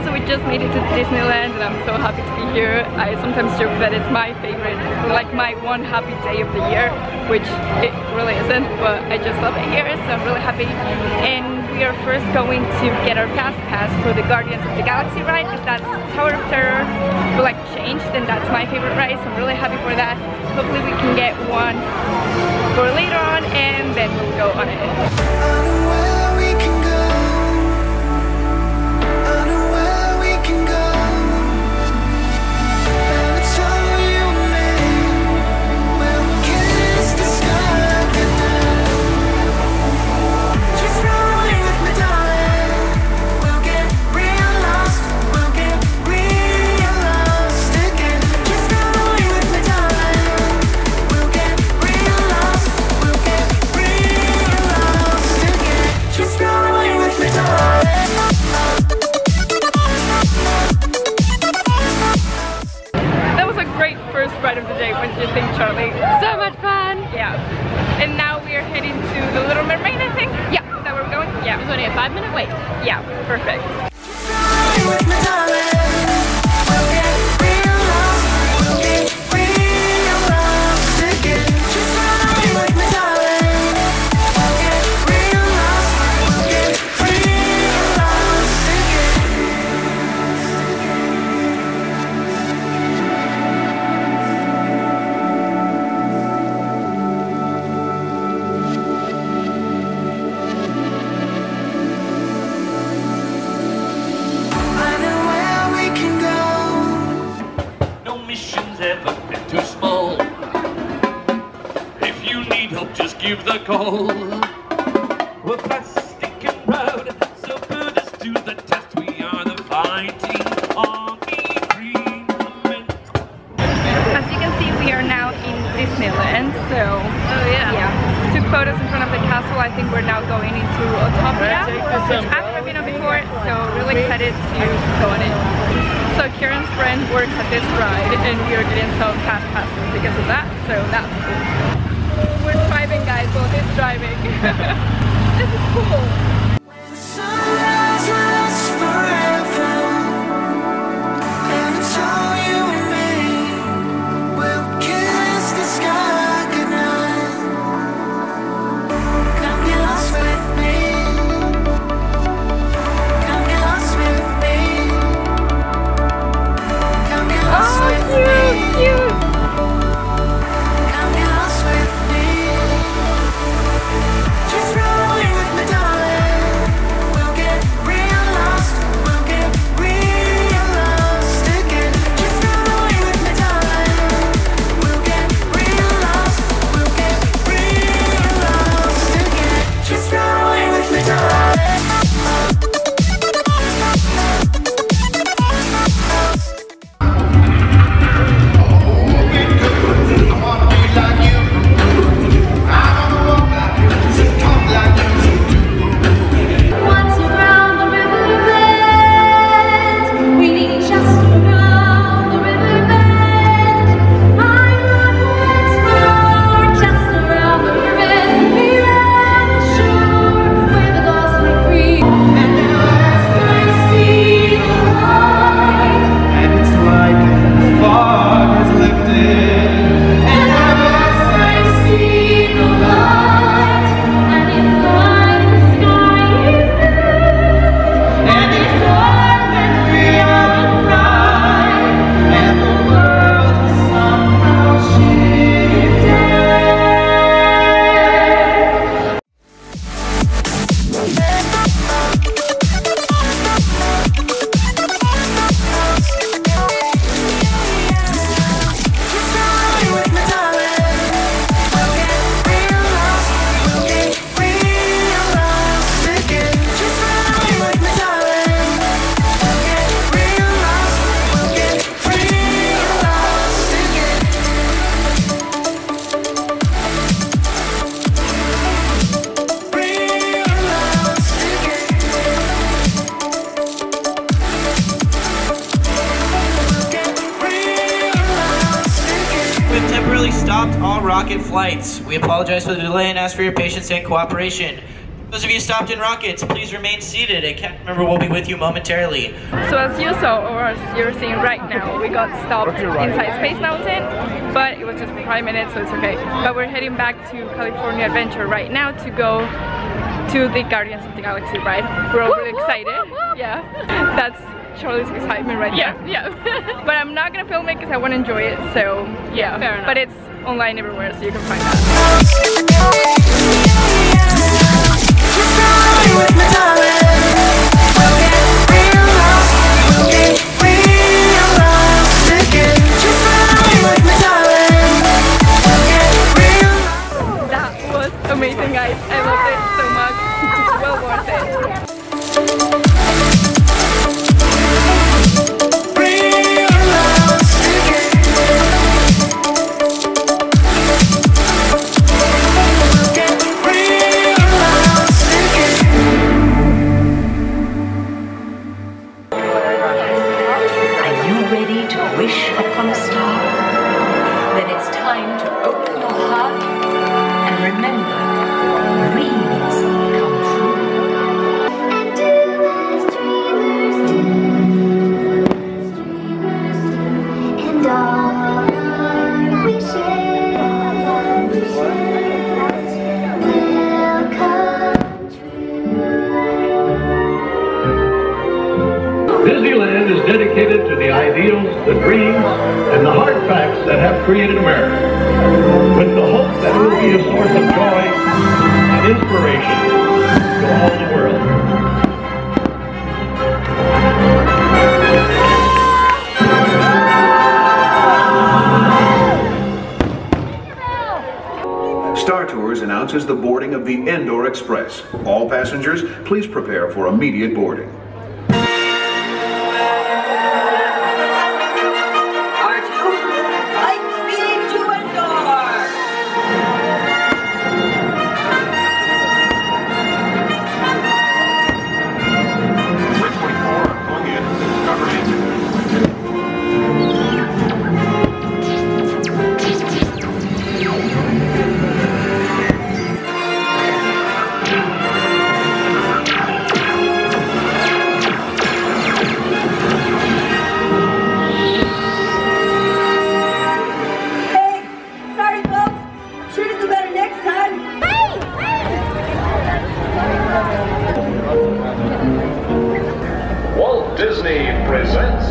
so we just made it to Disneyland and I'm so happy to be here. I sometimes joke that it's my favorite, like my one happy day of the year, which it really isn't, but I just love it here, so I'm really happy. And we are first going to get our fast pass for the Guardians of the Galaxy ride, because that's Tower of Terror will like changed, and that's my favorite ride, so I'm really happy for that. Hopefully we can get one for later on and then we'll go on it. Ride of the day. What did you think, Charlie? So much fun! Yeah. And now we are heading to the Little Mermaid, I think? Yeah. Is that where we're going? Yeah. It's only a 5-minute wait. Yeah, perfect. Give the call. We're plastic and proud, so put us to the test. We are the fighting army regiment. As you can see, we are now in Disneyland. So, took photos in front of the castle. I think we're now going into Autopia, which I've never been on before. So really excited to go on it. So Kieran's friend works at this ride, and we are getting some fast passes because of that. So that's cool. We're driving, guys, well, he's driving. This is cool. Stopped all rocket flights. We apologize for the delay and ask for your patience and cooperation. Those of you stopped in Rockets, please remain seated. A cast member will be with you momentarily. So as you saw, or as you're seeing right now, we got stopped inside Space Mountain, but it was just for 5 minutes, so it's okay. But we're heading back to California Adventure right now to go to the Guardians of the Galaxy ride. We're all really excited. Yeah, that's Charlie's excitement right there. Yeah. But I'm not gonna film it because I want to enjoy it, so yeah. Fair enough. But it's online everywhere, so you can find that. That was amazing, guys. I loved it so much. It's well worth it. Disneyland is dedicated to the ideals, the dreams, and the hard facts that have created America, with the hope that it will be a source of joy and inspiration to all the world. Star Tours announces the boarding of the Endor Express. All passengers, please prepare for immediate boarding. Walt Disney presents